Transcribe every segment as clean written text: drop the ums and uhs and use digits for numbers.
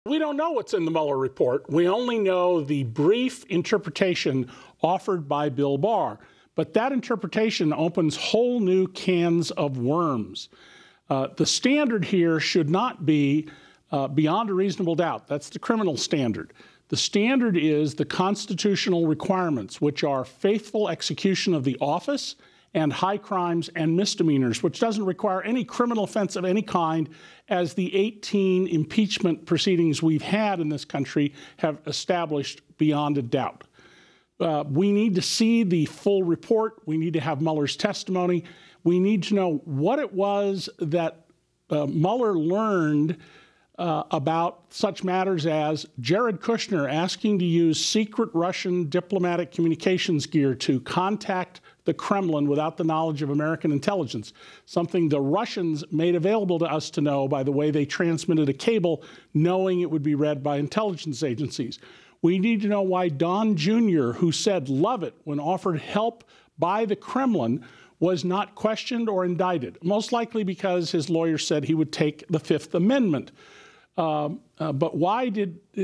We don't know what's in the Mueller report. We only know the brief interpretation offered by Bill Barr. But that interpretation opens whole new cans of worms. The standard here should not be beyond a reasonable doubt. That's the criminal standard. The standard is the constitutional requirements, which are faithful execution of the office and high crimes and misdemeanors, which doesn't require any criminal offense of any kind, as the 18 impeachment proceedings we've had in this country have established beyond a doubt. We need to see the full report. We need to have Mueller's testimony. We need to know what it was that Mueller learned about such matters as Jared Kushner asking to use secret Russian diplomatic communications gear to contact the Kremlin without the knowledge of American intelligence, something the Russians made available to us to know by the way they transmitted a cable, knowing it would be read by intelligence agencies. We need to know why Don Jr., who said love it when offered help by the Kremlin, was not questioned or indicted, most likely because his lawyer said he would take the Fifth Amendment. But why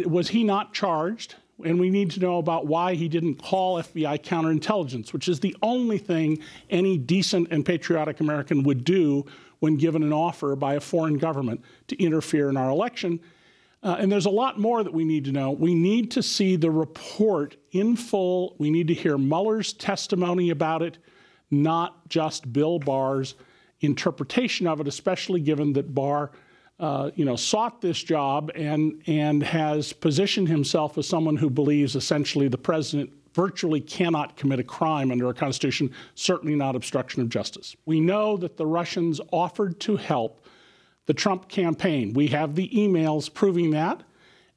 was he not charged? And we need to know about why he didn't call FBI counterintelligence, which is the only thing any decent and patriotic American would do when given an offer by a foreign government to interfere in our election. And there's a lot more that we need to know. We need to see the report in full. We need to hear Mueller's testimony about it, not just Bill Barr's interpretation of it, especially given that Barr sought this job and has positioned himself as someone who believes essentially the president virtually cannot commit a crime under our Constitution, certainly not obstruction of justice. We know that the Russians offered to help the Trump campaign. We have the emails proving that,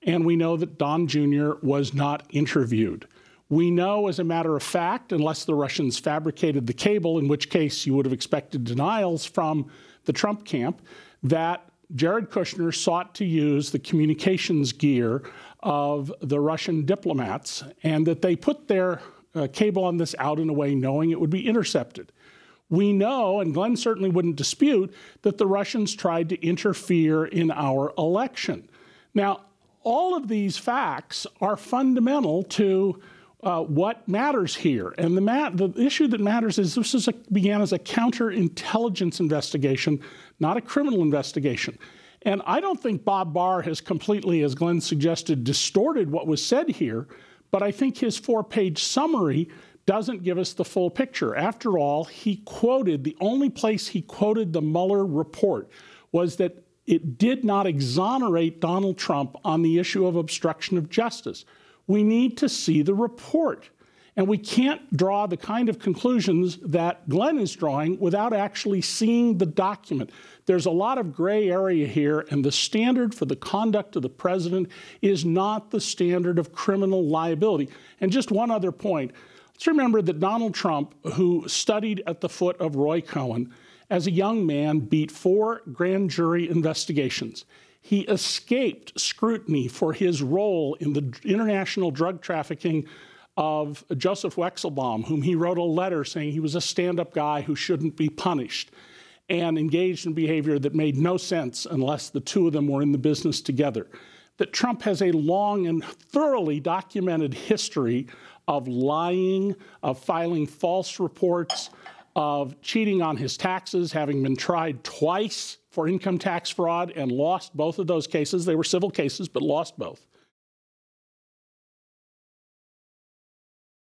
and we know that Don Jr. was not interviewed. We know, as a matter of fact, unless the Russians fabricated the cable, in which case you would have expected denials from the Trump camp, that Jared Kushner sought to use the communications gear of the Russian diplomats, and that they put their cable on this out in a way knowing it would be intercepted. We know, and Glenn certainly wouldn't dispute, that the Russians tried to interfere in our election. Now, all of these facts are fundamental to what matters here. And the issue that matters is this began as a counterintelligence investigation, not a criminal investigation. And I don't think Bob Barr has completely, as Glenn suggested, distorted what was said here, but I think his 4-page summary doesn't give us the full picture. After all, the only place he quoted the Mueller report was that it did not exonerate Donald Trump on the issue of obstruction of justice. We need to see the report. And we can't draw the kind of conclusions that Glenn is drawing without actually seeing the document. There's a lot of gray area here, and the standard for the conduct of the president is not the standard of criminal liability. And just one other point. Let's remember that Donald Trump, who studied at the foot of Roy Cohn, as a young man beat 4 grand jury investigations. He escaped scrutiny for his role in the international drug trafficking of Joseph Wexelbaum, whom he wrote a letter saying he was a stand-up guy who shouldn't be punished, and engaged in behavior that made no sense unless the two of them were in the business together. That Trump has a long and thoroughly documented history of lying, of filing false reports, of cheating on his taxes, having been tried twice for income tax fraud and lost both of those cases. They were civil cases, but lost both.